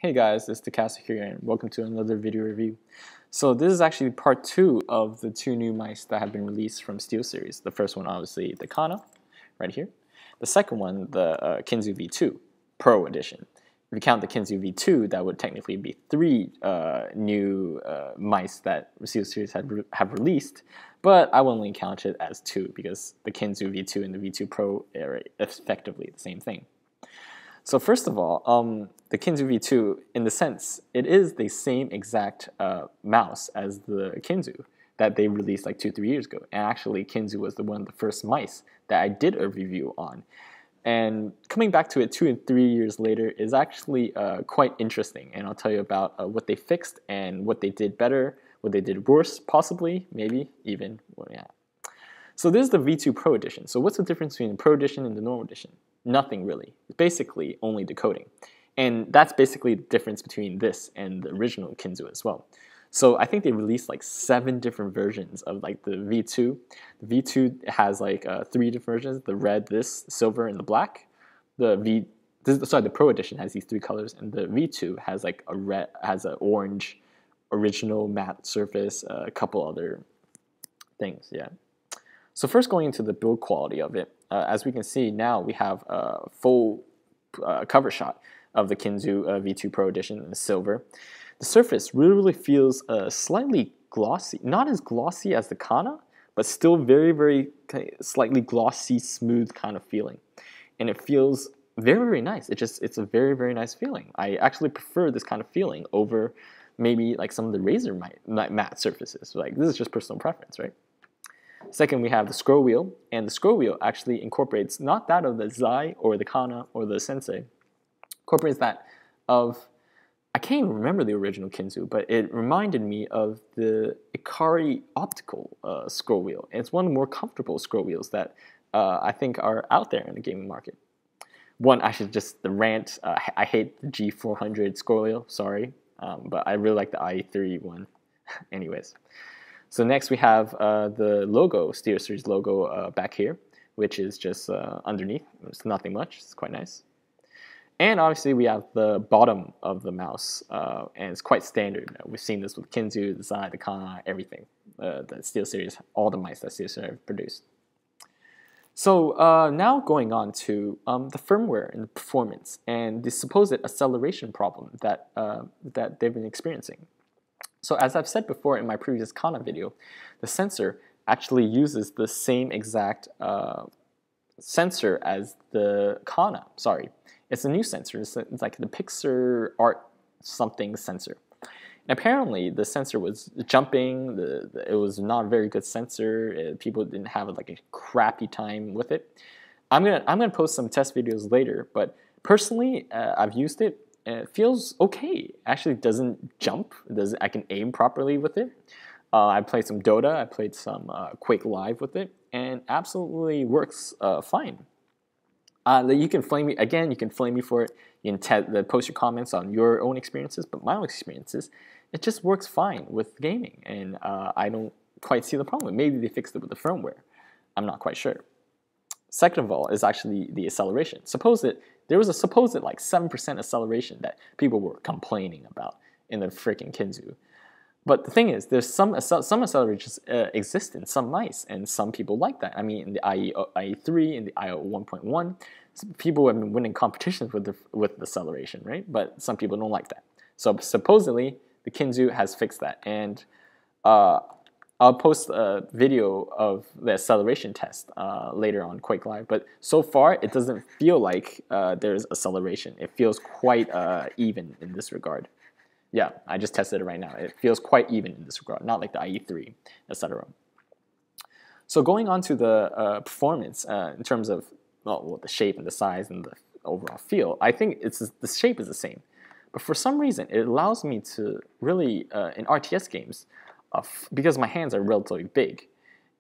Hey guys, it's takasta here and welcome to another video review. So this is actually part 2 of the 2 new mice that have been released from Steelseries. The first one obviously the Kana, right here. The second one, the Kinzu V2 Pro Edition. If you count the Kinzu V2, that would technically be 3 new mice that Steelseries have released, but I will only count it as 2 because the Kinzu V2 and the V2 Pro are effectively the same thing. So first of all, the Kinzu V2, in the sense, it is the same exact mouse as the Kinzu that they released like 2-3 years ago. And actually, Kinzu was one of the first mice that I did a review on. And coming back to it 2 and 3 years later is actually quite interesting. And I'll tell you about what they fixed and what they did better, what they did worse, possibly, maybe, even. Well, yeah. So this is the V2 Pro Edition. So what's the difference between the Pro Edition and the normal edition? Nothing really. Basically, only decoding. And that's basically the difference between this and the original Kinzu as well. So I think they released like 7 different versions of like the V2. The V2 has like 3 different versions: the red, this, silver, and the black. The Pro Edition has these 3 colors, and the V2 has like a red, has an orange, original matte surface, a couple other things. Yeah. So first, going into the build quality of it, as we can see now, we have a full cover shot of the Kinzu V2 Pro Edition in silver. The surface really feels slightly glossy, not as glossy as the Kana, but still very slightly glossy, smooth kind of feeling, and it feels very nice. It's a very nice feeling. I actually prefer this kind of feeling over maybe like some of the Razer matte surfaces. Like, this is just personal preference, right? Second, we have the scroll wheel, and the scroll wheel actually incorporates not that of the Zai or the Kana or the Sensei, incorporates that of, I can't even remember the original Kinzu, but it reminded me of the Ikari optical scroll wheel. And it's one of the more comfortable scroll wheels that I think are out there in the gaming market. One, I should just, the rant, I hate the G400 scroll wheel, sorry, but I really like the IE3 one. Anyways. So next we have the logo, Steelseries logo back here, which is just underneath. It's nothing much. It's quite nice. And obviously we have the bottom of the mouse, and it's quite standard. We've seen this with Kinzu, the Zai, the Kana, everything. The Steelseries, all the mice that Steelseries have produced. So now going on to the firmware and the performance and the supposed acceleration problem that they've been experiencing. So as I've said before in my previous Kana video, the sensor actually uses the same exact sensor as the Kana. Sorry, it's a new sensor. It's like the Pixar Art something sensor. And apparently the sensor was jumping. It was not a very good sensor. People didn't have like a crappy time with it. I'm gonna post some test videos later, but personally I've used it. It feels okay. Actually, doesn't jump. I can aim properly with it. I played some Dota. I played some Quake Live with it, and absolutely works fine. You can flame me again. You can flame me for it. You can post your comments on your own experiences, but my own experiences, it just works fine with gaming, and I don't quite see the problem. Maybe they fixed it with the firmware. I'm not quite sure. Second of all is actually the acceleration. There was a supposed like 7% acceleration that people were complaining about in the freaking Kinzu. But the thing is, there's some accelerations exist in some mice, and some people like that. I mean, in the IE3 and the IO 1.1, people have been winning competitions with the acceleration, right? But some people don't like that. So supposedly, the Kinzu has fixed that, and I'll post a video of the acceleration test later on Quake Live, but so far it doesn't feel like there's acceleration. It feels quite even in this regard. Yeah, I just tested it right now. It feels quite even in this regard, not like the IE3, etc. So going on to the performance in terms of well, the shape and the size and the overall feel, I think the shape is the same. But for some reason, it allows me to really, in RTS games, because my hands are relatively big,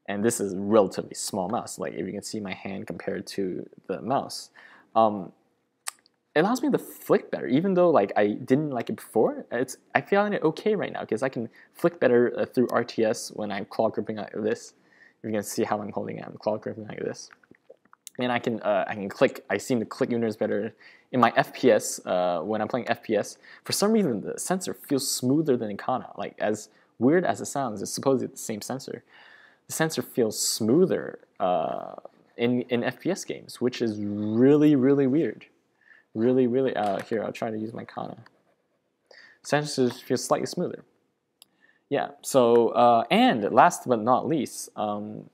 and this is a relatively small mouse, like if you can see my hand compared to the mouse, it allows me to flick better, even though like I didn't like it before. I feel it okay right now because I can flick better through RTS when I'm claw gripping like this. You can see how I'm holding it. I'm claw gripping like this. and I can click. I seem to click units better in my FPS when I'm playing FPS. For some reason, the sensor feels smoother than in Kana. Like, as weird as it sounds, it's supposedly the same sensor. The sensor feels smoother in FPS games, which is really weird. Really here, I'll try to use my Kana. Sensor feels slightly smoother. Yeah. So and last but not least, the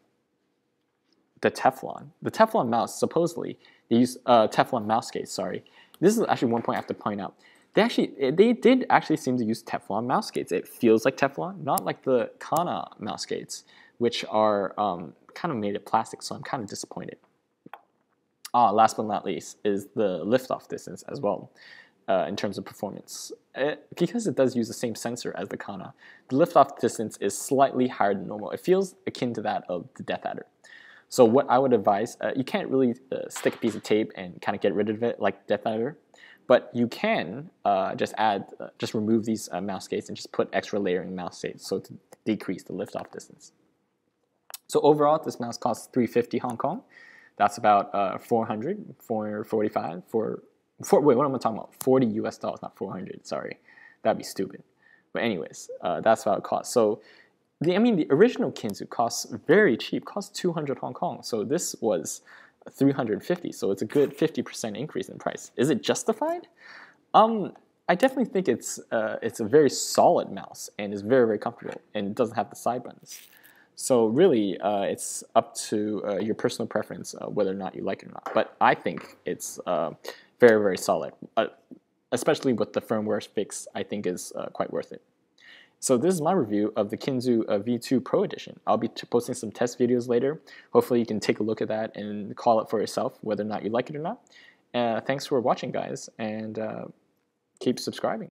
Teflon. The Teflon mouse, supposedly, they use Teflon mouse gates, sorry. This is actually one point I have to point out. They did actually seem to use Teflon mouse gates. It feels like Teflon, not like the Kana mouse gates, which are kind of made of plastic, so I'm kind of disappointed. Last but not least is the liftoff distance as well. In terms of performance. Because it does use the same sensor as the Kana, the liftoff distance is slightly higher than normal. It feels akin to that of the Death Adder. So what I would advise, you can't really stick a piece of tape and kind of get rid of it like Death Adder, but you can just remove these mouse gates and just put extra layering mouse gates so to decrease the liftoff distance. So overall, this mouse costs 350 Hong Kong. That's about 445 wait, what am I talking about? 40 US dollars, not 400. Sorry, that'd be stupid. But anyways, that's what it costs. So, the original Kinzu costs very cheap, costs 200 Hong Kong. So this was 350. So it's a good 50% increase in price. Is it justified? I definitely think it's a very solid mouse and is very comfortable, and it doesn't have the side buttons. So really, it's up to your personal preference whether or not you like it or not. But I think it's very solid, especially with the firmware fix. I think is quite worth it. So this is my review of the Kinzu V2 Pro Edition. I'll be posting some test videos later. Hopefully you can take a look at that and call it for yourself whether or not you like it or not. Thanks for watching, guys, and keep subscribing.